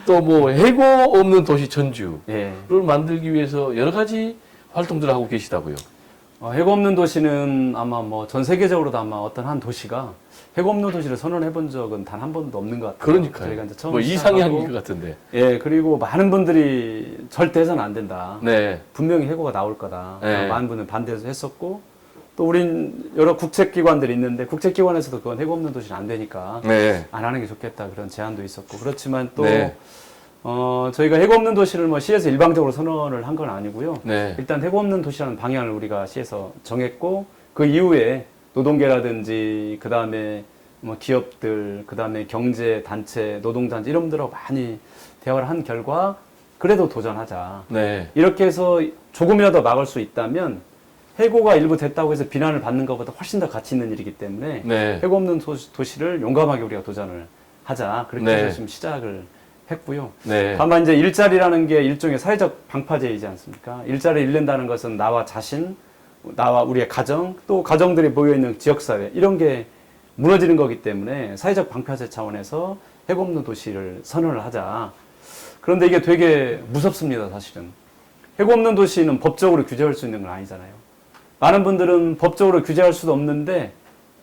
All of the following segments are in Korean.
또 뭐 해고 없는 도시 전주를 예. 만들기 위해서 여러 가지 활동들을 하고 계시다고요. 해고 없는 도시는 아마 뭐 전 세계적으로도 아마 어떤 한 도시가 해고 없는 도시를 선언해 본 적은 단 한 번도 없는 것 같아요. 그러니까요. 저희가 이제 처음 뭐 시작하고, 이상향인 것 같은데. 예, 그리고 많은 분들이 절대 해서는 안 된다. 네. 분명히 해고가 나올 거다. 네. 많은 분은 반대해서 했었고, 또 우린 여러 국책기관들이 있는데, 국책기관에서도 그건 해고 없는 도시는 안 되니까, 네. 안 하는 게 좋겠다. 그런 제안도 있었고, 그렇지만 또, 네. 저희가 해고 없는 도시를 뭐 시에서 일방적으로 선언을 한 건 아니고요. 네. 일단 해고 없는 도시라는 방향을 우리가 시에서 정했고, 그 이후에 노동계라든지, 그 다음에 뭐 기업들, 그 다음에 경제단체, 노동단체, 이런 분들하고 많이 대화를 한 결과, 그래도 도전하자. 네. 이렇게 해서 조금이라도 막을 수 있다면, 해고가 일부 됐다고 해서 비난을 받는 것보다 훨씬 더 가치 있는 일이기 때문에, 네. 해고 없는 도시를 용감하게 우리가 도전을 하자. 그렇게 네. 해서 지금 시작을 했고요. 네. 다만 이제 일자리라는 게 일종의 사회적 방파제이지 않습니까? 일자리를 잃는다는 것은 나와 자신, 나와 우리의 가정, 또 가정들이 모여있는 지역사회, 이런 게 무너지는 거기 때문에 사회적 방파제 차원에서 해고 없는 도시를 선언을 하자. 그런데 이게 되게 무섭습니다, 사실은. 해고 없는 도시는 법적으로 규제할 수 있는 건 아니잖아요. 많은 분들은 법적으로 규제할 수도 없는데,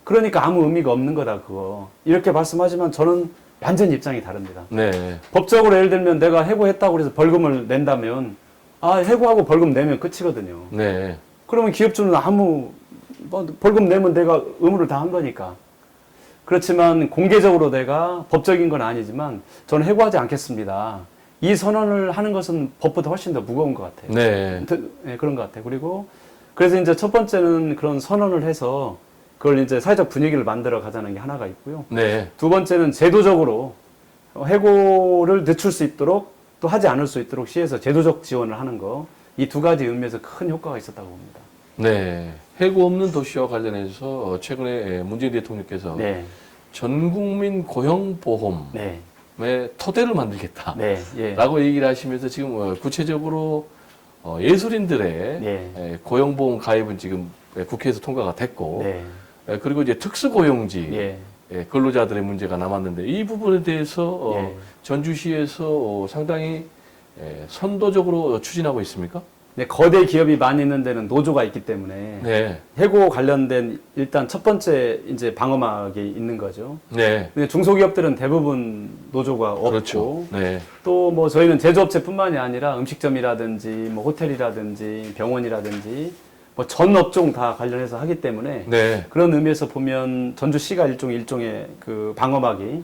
그러니까 아무 의미가 없는 거다, 그거. 이렇게 말씀하지만 저는 완전히 입장이 다릅니다. 네. 법적으로 예를 들면 내가 해고했다고 해서 벌금을 낸다면, 해고하고 벌금 내면 끝이거든요. 네. 그러면 기업주는 벌금 내면 내가 의무를 다 한 거니까. 그렇지만 공개적으로 내가 법적인 건 아니지만 저는 해고하지 않겠습니다. 이 선언을 하는 것은 법보다 훨씬 더 무거운 것 같아요. 네. 네, 그런 것 같아요. 그리고 그래서 이제 첫 번째는 그런 선언을 해서 그걸 이제 사회적 분위기를 만들어 가자는 게 하나가 있고요. 네. 두 번째는 제도적으로 해고를 늦출 수 있도록 또 하지 않을 수 있도록 시에서 제도적 지원을 하는 거, 이 두 가지 의미에서 큰 효과가 있었다고 봅니다. 네. 해고 없는 도시와 관련해서 최근에 문재인 대통령께서 네. 전국민 고용보험의 네. 토대를 만들겠다. 네. 예. 라고 얘기를 하시면서 지금 구체적으로 예술인들의 네. 고용보험 가입은 지금 국회에서 통과가 됐고, 네. 그리고 이제 특수고용지 예. 근로자들의 문제가 남았는데 이 부분에 대해서 예. 전주시에서 상당히 선도적으로 추진하고 있습니까? 네, 거대 기업이 많이 있는 데는 노조가 있기 때문에 네. 해고 관련된 일단 첫 번째 이제 방어막이 있는 거죠. 네. 근데 중소기업들은 대부분 노조가 없고, 그렇죠. 네. 또 뭐 저희는 제조업체뿐만이 아니라 음식점이라든지 뭐 호텔이라든지 병원이라든지 뭐 전 업종 다 관련해서 하기 때문에 네. 그런 의미에서 보면 전주시가 일종의 그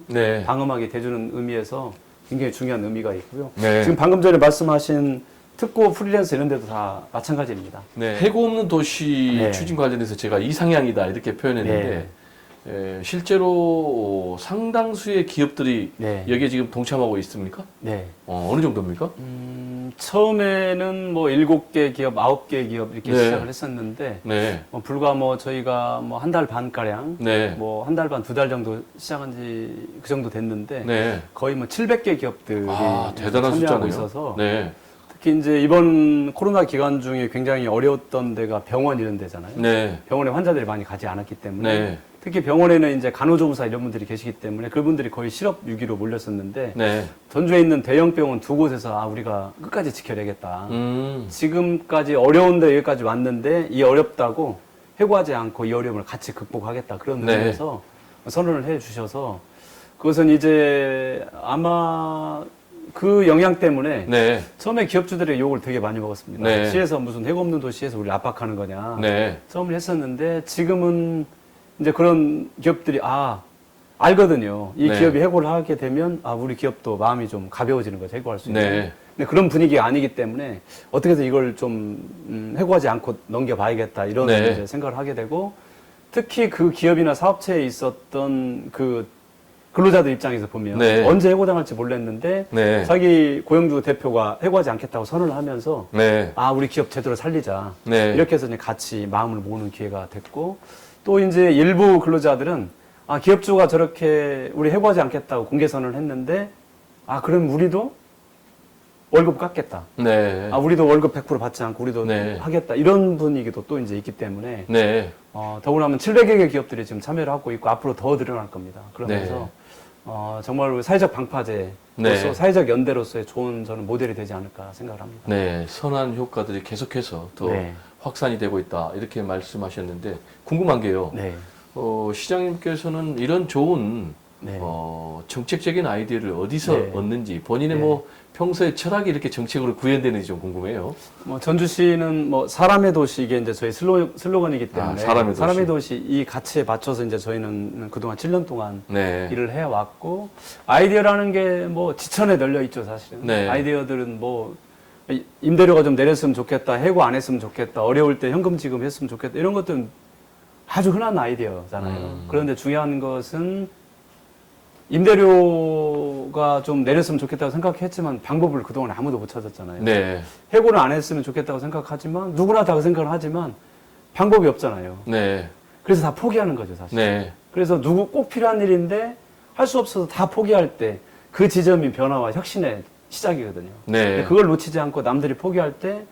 네. 방어막이 돼주는 의미에서 굉장히 중요한 의미가 있고요. 네. 지금 방금 전에 말씀하신 특고 프리랜서 이런 데도 다 마찬가지입니다. 네. 해고 없는 도시 네. 추진 관련해서 제가 이상향이다 이렇게 표현했는데 실제로 상당수의 기업들이 네. 여기에 지금 동참하고 있습니까? 네. 어느 정도입니까? 처음에는 뭐 7개 기업, 9개 기업 이렇게 네. 시작을 했었는데 네. 불과 뭐 저희가 뭐 한 달 반 가량 네. 뭐 한 달 반, 2달 정도 시작한 지 그 정도 됐는데 네. 거의 뭐 700개 기업들이 대단한 참여하고 숫자네요. 있어서 네. 특히 이제 이번 코로나 기간 중에 굉장히 어려웠던 데가 병원 이런 데잖아요. 네. 병원에 환자들이 많이 가지 않았기 때문에 네. 특히 병원에는 이제 간호조무사 이런 분들이 계시기 때문에 그분들이 거의 실업 위기로 몰렸었는데 네. 전주에 있는 대형 병원 두 곳에서 우리가 끝까지 지켜내겠다. 음. 지금까지 어려운데 여기까지 왔는데 이 어렵다고 해고하지 않고 이 어려움을 같이 극복하겠다. 그런 네. 의미에서 선언을 해 주셔서 그것은 이제 아마 그 영향 때문에 네. 처음에 기업주들의 욕을 되게 많이 먹었습니다. 네. 시에서 무슨 해고 없는 도시에서 우리를 압박하는 거냐. 네. 처음에 했었는데 지금은 이제 그런 기업들이 알거든요. 이 네. 기업이 해고를 하게 되면 우리 기업도 마음이 좀 가벼워지는 거죠. 해고할 수 있는. 네. 근데 그런 분위기가 아니기 때문에 어떻게 해서 이걸 좀 해고하지 않고 넘겨봐야겠다 이런 네. 이제 생각을 하게 되고 특히 그 기업이나 사업체에 있었던 그 근로자들 입장에서 보면 네. 언제 해고당할지 몰랐는데 네. 자기 고용주 대표가 해고하지 않겠다고 선언을 하면서 네. 우리 기업 제대로 살리자 네. 이렇게 해서 이제 같이 마음을 모으는 기회가 됐고 또 이제 일부 근로자들은 기업주가 저렇게 우리 해고하지 않겠다고 공개 선언을 했는데 그럼 우리도 월급 깎겠다. 네. 우리도 월급 100% 받지 않고 우리도 네. 하겠다. 이런 분위기도 또 이제 있기 때문에 네. 더구나 700여 개 기업들이 지금 참여를 하고 있고 앞으로 더 늘어날 겁니다. 그러면서 정말 우리 사회적 방파제로서 네. 사회적 연대로서의 좋은 저는 모델이 되지 않을까 생각을 합니다. 네, 선한 효과들이 계속해서 더 네. 확산이 되고 있다. 이렇게 말씀하셨는데 궁금한 게요. 네. 시장님께서는 이런 좋은 네. 정책적인 아이디어를 어디서 네. 얻는지 본인의 네. 뭐 평소에 철학이 이렇게 정책으로 구현되는지 좀 궁금해요. 전주시는 사람의 도시 이게 이제 저희 슬로건이기 때문에 사람의 도시. 이 가치에 맞춰서 이제 저희는 그동안 7년 동안 네. 일을 해왔고 아이디어라는 게 지천에 널려 있죠 사실은. 네. 아이디어들은 임대료가 좀 내렸으면 좋겠다, 해고 안 했으면 좋겠다, 어려울 때 현금 지급했으면 좋겠다 이런 것들은 아주 흔한 아이디어잖아요. 그런데 중요한 것은 임대료가 좀 내렸으면 좋겠다고 생각했지만 방법을 그동안 아무도 못 찾았잖아요. 네. 해고를 안 했으면 좋겠다고 생각하지만 누구나 다 그 생각을 하지만 방법이 없잖아요. 네. 그래서 다 포기하는 거죠 사실. 네. 그래서 누구 꼭 필요한 일인데 할 수 없어서 다 포기할 때 그 지점이 변화와 혁신의 시작이거든요. 네. 그걸 놓치지 않고 남들이 포기할 때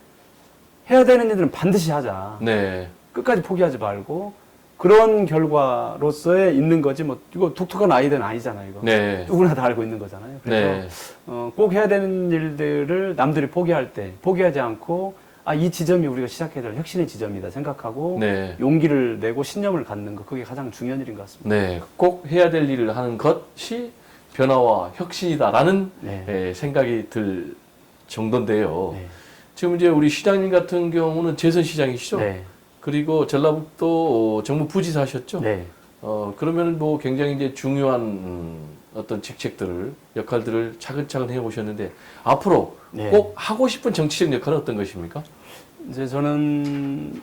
해야 되는 일들은 반드시 하자. 네. 끝까지 포기하지 말고 그런 결과로서의 있는 거지 이거 독특한 아이디어는 아니잖아요. 이거. 네. 누구나 다 알고 있는 거잖아요. 그래서 네. 꼭 해야 되는 일들을 남들이 포기할 때 포기하지 않고 이 지점이 우리가 시작해야 될 혁신의 지점이다 생각하고 네. 용기를 내고 신념을 갖는 거 그게 가장 중요한 일인 것 같습니다. 네. 꼭 해야 될 일을 하는 것이 변화와 혁신이다라는 네. 생각이 들 정도인데요. 네. 지금 이제 우리 시장님 같은 경우는 재선시장이시죠? 네. 그리고 전라북도 정부 부지사셨죠? 네. 그러면 굉장히 이제 중요한 어떤 직책들을, 역할들을 차근차근 해오셨는데, 앞으로 네. 꼭 하고 싶은 정치적 역할은 어떤 것입니까? 이제 저는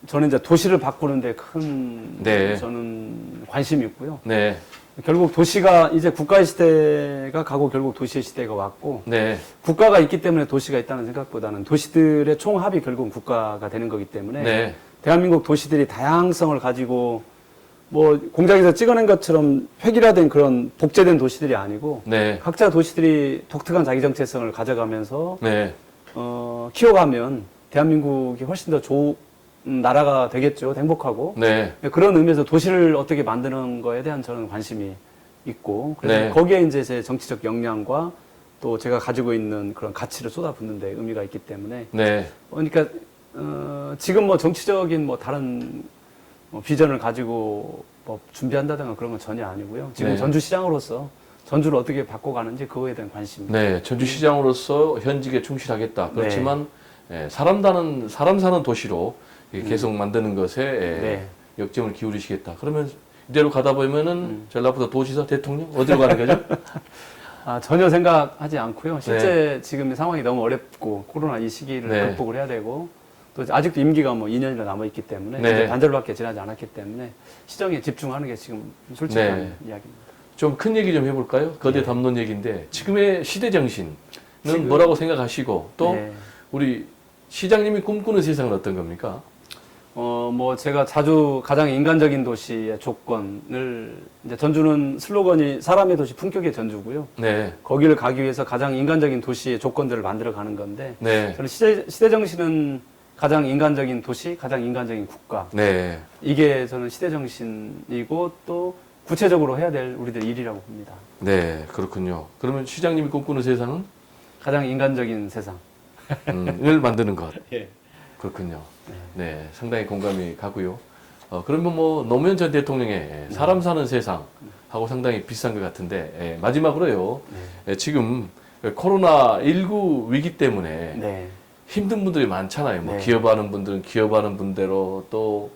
저는 이제 도시를 바꾸는데 큰 네. 저는 관심이 있고요. 네. 결국 도시가 이제 국가의 시대가 가고 결국 도시의 시대가 왔고 네. 국가가 있기 때문에 도시가 있다는 생각보다는 도시들의 총합이 결국은 국가가 되는 거기 때문에 네. 대한민국 도시들이 다양성을 가지고 공장에서 찍어낸 것처럼 획일화된 그런 복제된 도시들이 아니고 네. 각자 도시들이 독특한 자기 정체성을 가져가면서 네. 키워가면 대한민국이 훨씬 더 좋은 나라가 되겠죠. 행복하고. 네. 그런 의미에서 도시를 어떻게 만드는 거에 대한 저는 관심이 있고 그래서 네. 거기에 이제 제 정치적 역량과 또 제가 가지고 있는 그런 가치를 쏟아붓는 데 의미가 있기 때문에 네. 그러니까 지금 정치적인 다른 비전을 가지고 준비한다든가 그런 건 전혀 아니고요. 지금 네. 전주시장으로서 전주를 어떻게 바꿔가는지 그거에 대한 관심. 네. 전주시장으로서 현직에 충실하겠다. 그렇지만 사람 사는 도시로 계속 만드는 것에 네. 역점을 기울이시겠다. 그러면 이대로 가다 보면은 전라북도 도지사 대통령 어디로 가는 거죠? 전혀 생각하지 않고요. 실제 지금 상황이 너무 어렵고 코로나 이 시기를 네. 극복을 해야 되고 또 아직도 임기가 2년이나 남아있기 때문에 네. 이제 반절밖에 지나지 않았기 때문에 시정에 집중하는 게 지금 솔직한 네. 이야기입니다. 좀 큰 얘기 좀 해볼까요? 거대 담론 얘기인데 지금의 시대 정신은 지금- 뭐라고 생각하시고 또 네. 우리 시장님이 꿈꾸는 세상은 어떤 겁니까? 제가 자주 가장 인간적인 도시의 조건을 이제 전주는 슬로건이 사람의 도시 품격의 전주고요. 네. 거기를 가기 위해서 가장 인간적인 도시의 조건들을 만들어 가는 건데 네. 저는 시대 정신은 가장 인간적인 도시, 가장 인간적인 국가. 네. 이게 저는 시대 정신이고 또 구체적으로 해야 될 우리들 일이라고 봅니다. 네. 그렇군요. 그러면 시장님이 꿈꾸는 세상은 가장 인간적인 세상. 을 만드는 것. 예. 그렇군요. 네. 상당히 공감이 가고요. 그러면 노무현 전 대통령의 사람 사는 세상하고 상당히 비슷한 것 같은데 마지막으로요. 지금 코로나19 위기 때문에 네. 힘든 분들이 많잖아요. 네. 기업하는 분들은 기업하는 분대로 또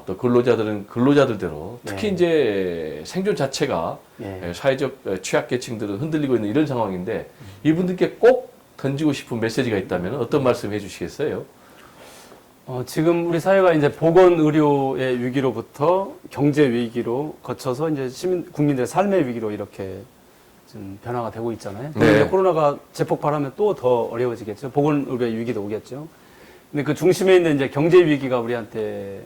근로자들은 근로자들대로 특히 네. 이제 생존 자체가 예. 사회적 취약계층들은 흔들리고 있는 이런 상황인데 이분들께 꼭 던지고 싶은 메시지가 있다면 어떤 말씀 해주시겠어요? 지금 우리 사회가 이제 보건 의료의 위기로부터 경제 위기로 거쳐서 이제 국민들의 삶의 위기로 이렇게 좀 변화가 되고 있잖아요. 네. 이제 코로나가 재폭발하면 또 더 어려워지겠죠. 보건 의료의 위기도 오겠죠. 근데 그 중심에 있는 이제 경제 위기가 우리한테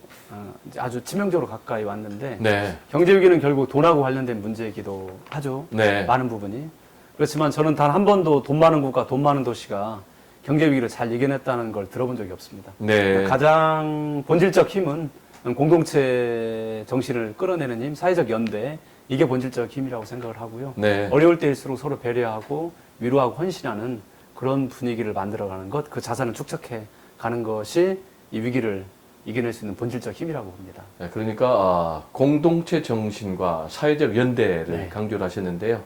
이제 아주 치명적으로 가까이 왔는데 네. 경제 위기는 결국 돈하고 관련된 문제이기도 하죠. 네. 많은 부분이. 그렇지만 저는 단 한 번도 돈 많은 국가, 돈 많은 도시가 경제 위기를 잘 이겨냈다는 걸 들어본 적이 없습니다. 네. 가장 본질적 힘은 공동체 정신을 끌어내는 힘, 사회적 연대, 이게 본질적 힘이라고 생각을 하고요. 네. 어려울 때일수록 서로 배려하고 위로하고 헌신하는 그런 분위기를 만들어가는 것, 그 자산을 축적해 가는 것이 이 위기를 이겨낼 수 있는 본질적 힘이라고 봅니다. 네, 그러니까 공동체 정신과 사회적 연대를 네. 강조를 하셨는데요.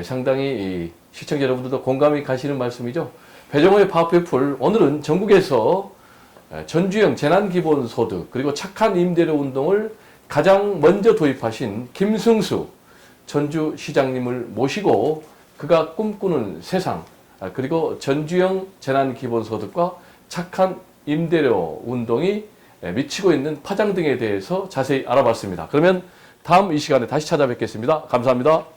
상당히 이 시청자 여러분들도 공감이 가시는 말씀이죠. 배정호의 파워풀 오늘은 전국에서 전주형 재난기본소득 그리고 착한 임대료 운동을 가장 먼저 도입하신 김승수 전주시장님을 모시고 그가 꿈꾸는 세상 그리고 전주형 재난기본소득과 착한 임대료 운동이 미치고 있는 파장 등에 대해서 자세히 알아봤습니다. 그러면 다음 이 시간에 다시 찾아뵙겠습니다. 감사합니다.